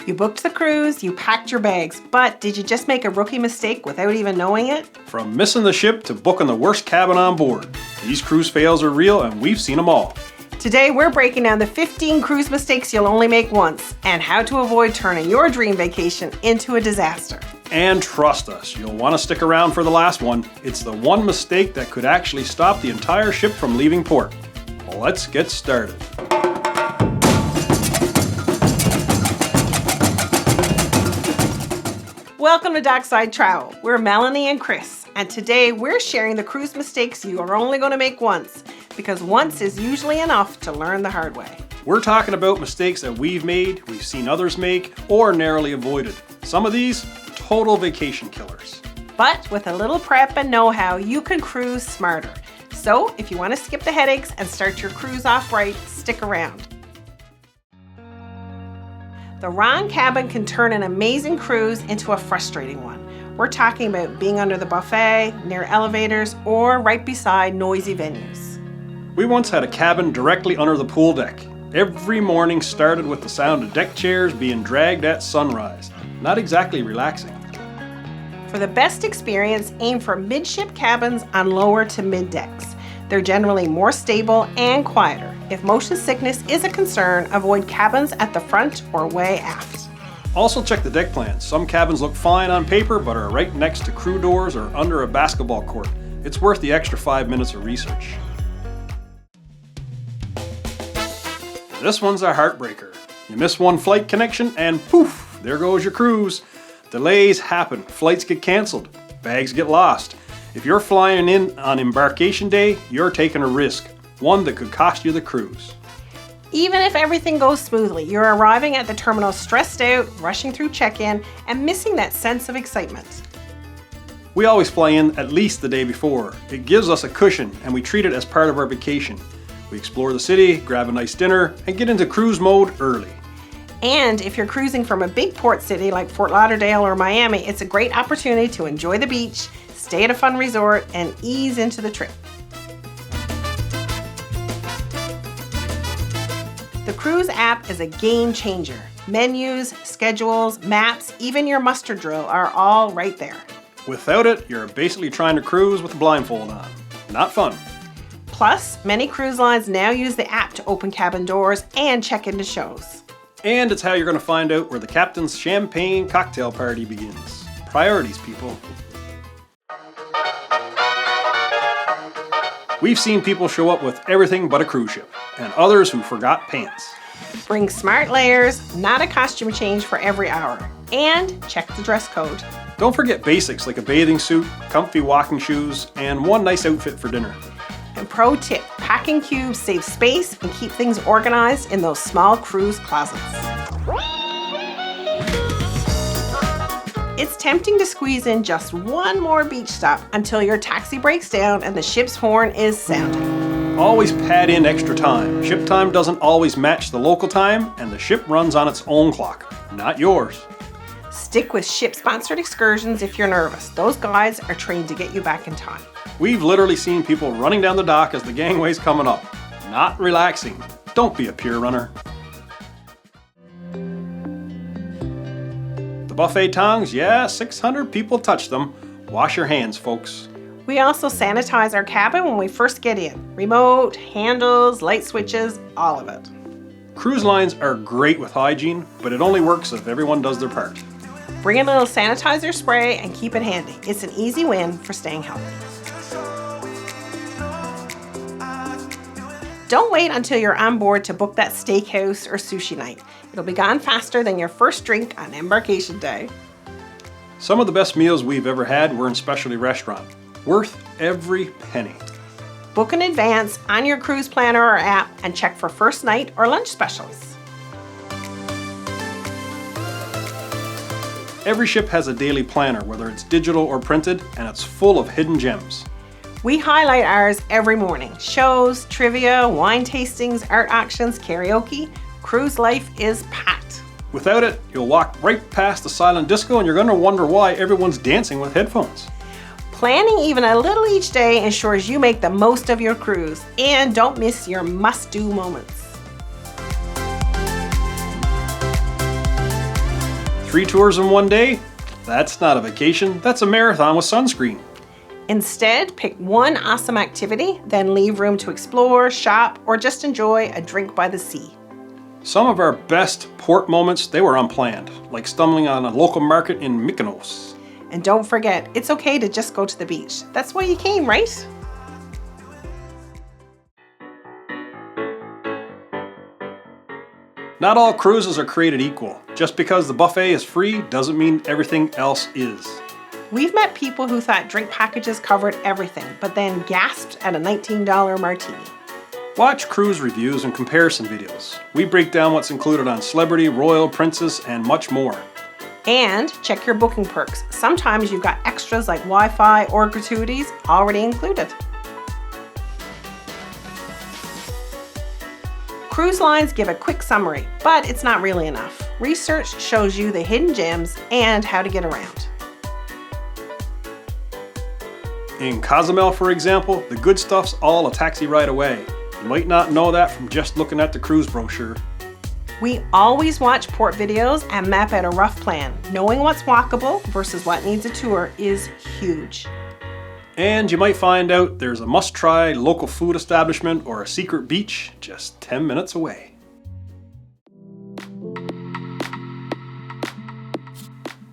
You booked the cruise, you packed your bags, but did you just make a rookie mistake without even knowing it? From missing the ship to booking the worst cabin on board, these cruise fails are real and we've seen them all. Today we're breaking down the 15 cruise mistakes you'll only make once and how to avoid turning your dream vacation into a disaster. And trust us, you'll want to stick around for the last one. It's the one mistake that could actually stop the entire ship from leaving port. Well, let's get started. Welcome to Dockside Travel. We're Melanie and Kris, and today we're sharing the cruise mistakes you are only going to make once, because once is usually enough to learn the hard way. We're talking about mistakes that we've made, we've seen others make, or narrowly avoided. Some of these, total vacation killers. But with a little prep and know-how, you can cruise smarter. So if you want to skip the headaches and start your cruise off right, stick around. The wrong cabin can turn an amazing cruise into a frustrating one. We're talking about being under the buffet, near elevators, or right beside noisy venues. We once had a cabin directly under the pool deck. Every morning started with the sound of deck chairs being dragged at sunrise. Not exactly relaxing. For the best experience, aim for midship cabins on lower to mid decks. They're generally more stable and quieter. If motion sickness is a concern, avoid cabins at the front or way aft. Also check the deck plans. Some cabins look fine on paper but are right next to crew doors or under a basketball court. It's worth the extra 5 minutes of research. This one's a heartbreaker. You miss one flight connection and poof, there goes your cruise. Delays happen, flights get canceled, bags get lost. If you're flying in on embarkation day, you're taking a risk, one that could cost you the cruise. Even if everything goes smoothly, you're arriving at the terminal stressed out, rushing through check-in, and missing that sense of excitement. We always fly in at least the day before. It gives us a cushion and we treat it as part of our vacation. We explore the city, grab a nice dinner, and get into cruise mode early. And if you're cruising from a big port city like Fort Lauderdale or Miami, it's a great opportunity to enjoy the beach, stay at a fun resort, and ease into the trip. The cruise app is a game changer. Menus, schedules, maps, even your muster drill are all right there. Without it, you're basically trying to cruise with a blindfold on. Not fun. Plus, many cruise lines now use the app to open cabin doors and check into shows. And it's how you're going to find out where the captain's champagne cocktail party begins. Priorities, people. We've seen people show up with everything but a cruise ship, and others who forgot pants. Bring smart layers, not a costume change for every hour, and check the dress code. Don't forget basics like a bathing suit, comfy walking shoes, and one nice outfit for dinner. And pro tip, packing cubes save space and keep things organized in those small cruise closets. It's tempting to squeeze in just one more beach stop until your taxi breaks down and the ship's horn is sounding. Always pad in extra time. Ship time doesn't always match the local time, and the ship runs on its own clock, not yours. Stick with ship-sponsored excursions if you're nervous. Those guides are trained to get you back in time. We've literally seen people running down the dock as the gangway's coming up. Not relaxing. Don't be a pier runner. The buffet tongs, yeah, 600 people touch them. Wash your hands, folks. We also sanitize our cabin when we first get in. Remote, handles, light switches, all of it. Cruise lines are great with hygiene, but it only works if everyone does their part. Bring a little sanitizer spray and keep it handy. It's an easy win for staying healthy. Don't wait until you're on board to book that steakhouse or sushi night. It'll be gone faster than your first drink on embarkation day. Some of the best meals we've ever had were in specialty restaurant. Worth every penny. Book in advance on your cruise planner or app and check for first night or lunch specials. Every ship has a daily planner, whether it's digital or printed, and it's full of hidden gems. We highlight ours every morning. Shows, trivia, wine tastings, art auctions, karaoke. Cruise life is packed. Without it, you'll walk right past the silent disco and you're going to wonder why everyone's dancing with headphones. Planning even a little each day ensures you make the most of your cruise and don't miss your must-do moments. 3 tours in one day? That's not a vacation, that's a marathon with sunscreen. Instead, pick one awesome activity, then leave room to explore, shop, or just enjoy a drink by the sea. Some of our best port moments, they were unplanned, like stumbling on a local market in Mykonos. And don't forget, it's okay to just go to the beach. That's why you came, right? Not all cruises are created equal. Just because the buffet is free doesn't mean everything else is. We've met people who thought drink packages covered everything, but then gasped at a $19 martini. Watch cruise reviews and comparison videos. We break down what's included on Celebrity, Royal, Princess, and much more. And check your booking perks. Sometimes you've got extras like Wi-Fi or gratuities already included. Cruise lines give a quick summary, but it's not really enough. Research shows you the hidden gems and how to get around. In Cozumel, for example, the good stuff's all a taxi ride away. You might not know that from just looking at the cruise brochure. We always watch port videos and map out a rough plan. Knowing what's walkable versus what needs a tour is huge. And you might find out there's a must-try local food establishment or a secret beach just 10 minutes away.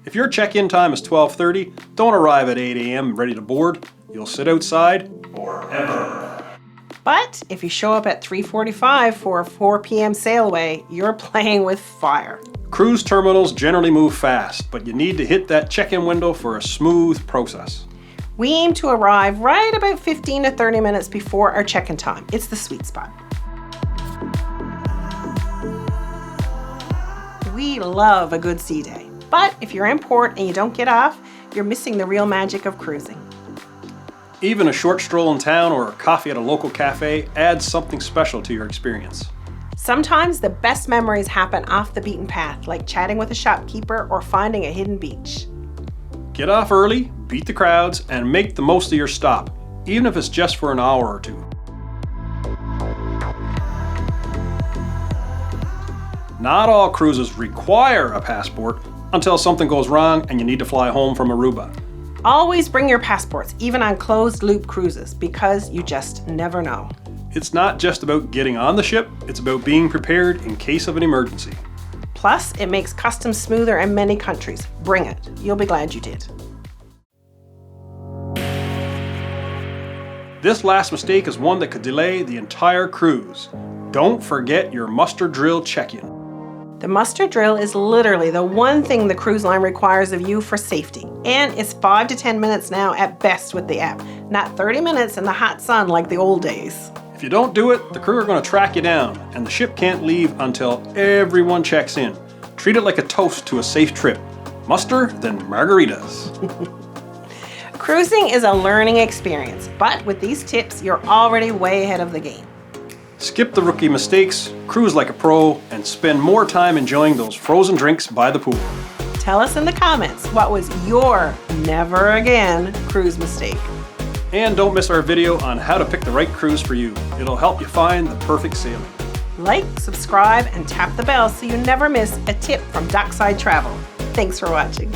If your check-in time is 12:30, don't arrive at 8 a.m. ready to board. You'll sit outside forever. But if you show up at 3:45 for a 4 p.m. sail away, you're playing with fire. Cruise terminals generally move fast, but you need to hit that check-in window for a smooth process. We aim to arrive right about 15 to 30 minutes before our check-in time. It's the sweet spot. We love a good sea day. But if you're in port and you don't get off, you're missing the real magic of cruising. Even a short stroll in town or a coffee at a local cafe adds something special to your experience. Sometimes the best memories happen off the beaten path, like chatting with a shopkeeper or finding a hidden beach. Get off early, beat the crowds, and make the most of your stop, even if it's just for an hour or two. Not all cruises require a passport until something goes wrong and you need to fly home from Aruba. Always bring your passports, even on closed-loop cruises, because you just never know. It's not just about getting on the ship, it's about being prepared in case of an emergency. Plus, it makes customs smoother in many countries. Bring it. You'll be glad you did. This last mistake is one that could delay the entire cruise. Don't forget your muster drill check-in. The muster drill is literally the one thing the cruise line requires of you for safety. And it's 5 to 10 minutes now at best with the app, not 30 minutes in the hot sun like the old days. If you don't do it, the crew are going to track you down, and the ship can't leave until everyone checks in. Treat it like a toast to a safe trip. Muster, then margaritas. Cruising is a learning experience, but with these tips, you're already way ahead of the game. Skip the rookie mistakes, cruise like a pro, and spend more time enjoying those frozen drinks by the pool. Tell us in the comments, what was your never again cruise mistake? And don't miss our video on how to pick the right cruise for you. It'll help you find the perfect sailing. Like, subscribe, and tap the bell so you never miss a tip from Dockside Travel. Thanks for watching.